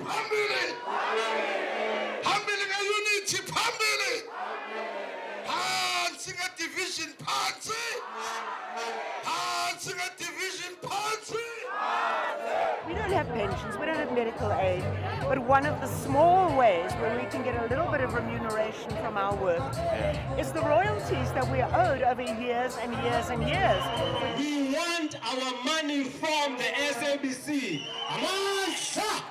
phambili. Phambili nge-unity phambili. Phansi nge-division phansi. Phansi nge-division phansi. We don't have pensions, we don't have medical aid, but one of the small ways where we can get a little bit of remuneration from our work is the royalties that we are owed over years and years and years. We want our money from the SABC. Amasha!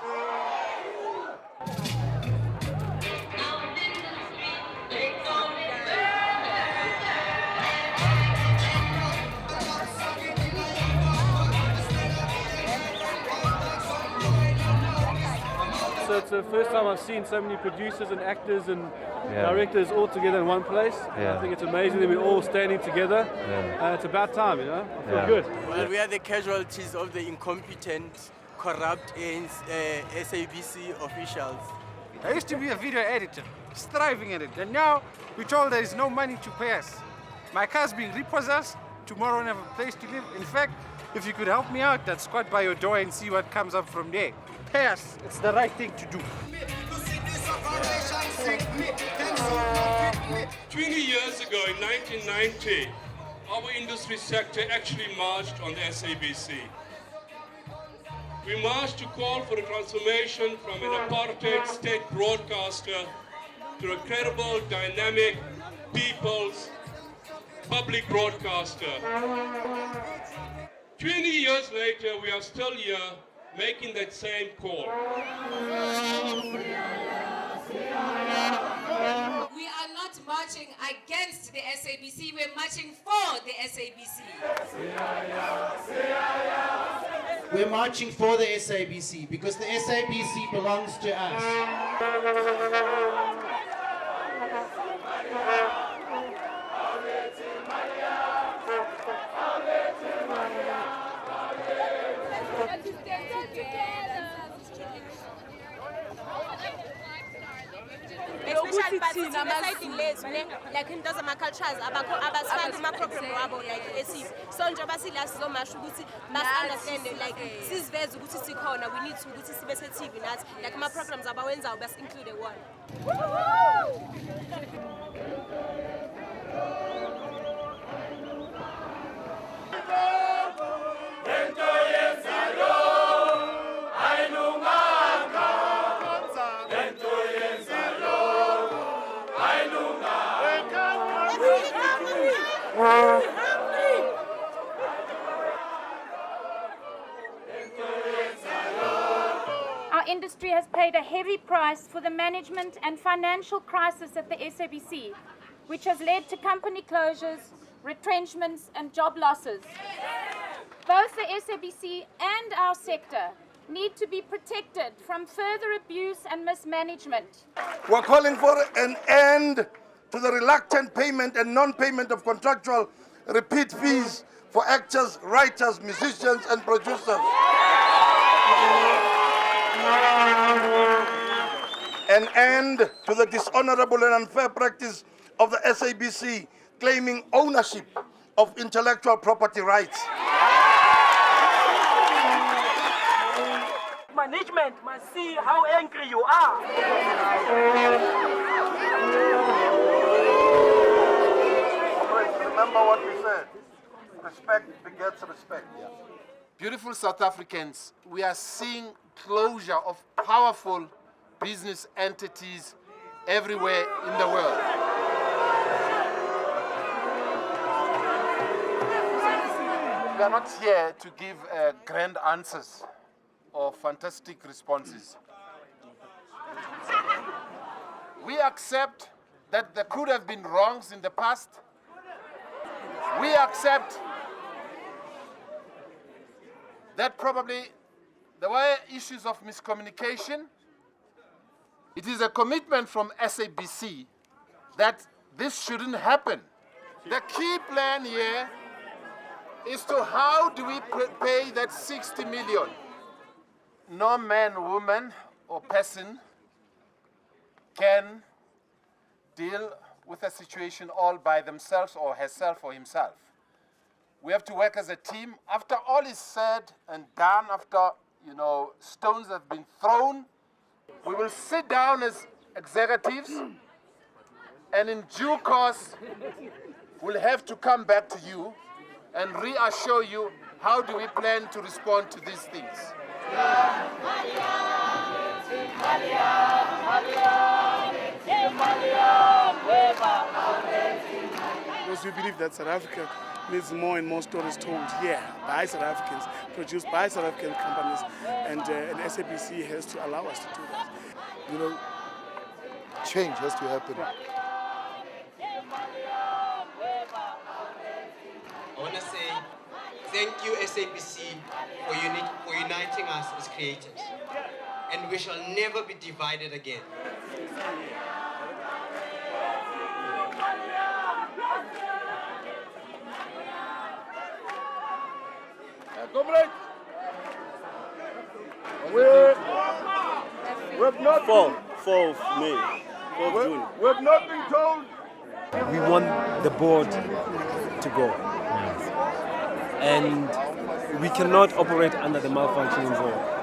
So it's the first time I've seen so many producers and actors and directors all together in one place. I think it's amazing that we're all standing together. It's about time, you know. I feel good. Well, we are the casualties of the incompetent, corrupt SABC officials. I used to be a video editor, striving at it, and now we're told there is no money to pay us. My car's being repossessed, tomorrow I don't have a place to live. In fact, if you could help me out, I'd squat by your door and see what comes up from there. Pay us, it's the right thing to do. 20 years ago, in 1990, our industry sector actually marched on the SABC. We marched to call for a transformation from an apartheid state broadcaster to a credible, dynamic, people's public broadcaster. 20 years later, we are still here making that same call. We are not marching against the SABC, we're marching for the SABC. We're marching for the SABC because the SABC belongs to us. Especially but side less like in those cultures abasifaki ama-program wabo like esiphi so njengoba sila sizomasho ukuthi bas-understand like siziveze ukuthi sikhona we need to ukuthi sibe se-TV nathi like ama-programs abawenzayo bas-include one. Our industry has paid a heavy price for the management and financial crisis at the SABC, which has led to company closures, retrenchments and job losses. Both the SABC and our sector need to be protected from further abuse and mismanagement. We're calling for an end to the reluctant payment and non-payment of contractual repeat fees for actors, writers, musicians and producers. An end to the dishonorable and unfair practice of the SABC claiming ownership of intellectual property rights. Management must see how angry you are. Remember what we said. Respect begets respect. Beautiful South Africans, we are seeing closure of powerful business entities everywhere in the world. We are not here to give grand answers or fantastic responses. We accept that there could have been wrongs in the past. We accept that probably there were issues of miscommunication. It is a commitment from SABC that this shouldn't happen. The key plan here is to how do we pay that 60 million? No man, woman, or person can deal with a situation all by themselves or herself or himself. We have to work as a team. After all is said and done, after stones have been thrown, We will sit down as executives, and in due course, we'll have to come back to you and reassure you how do we plan to respond to these things. Because we believe that South Africa needs more and more stories told here by South Africans, produced by South African companies, and SABC has to allow us to do that. You know, change has to happen. I want to say thank you, SABC, for uniting us as creators. And we shall never be divided again. Comrade, we've not 4 of May, 4 of June. We've not been told. We want the board to go. And we cannot operate under the malfunctioning board.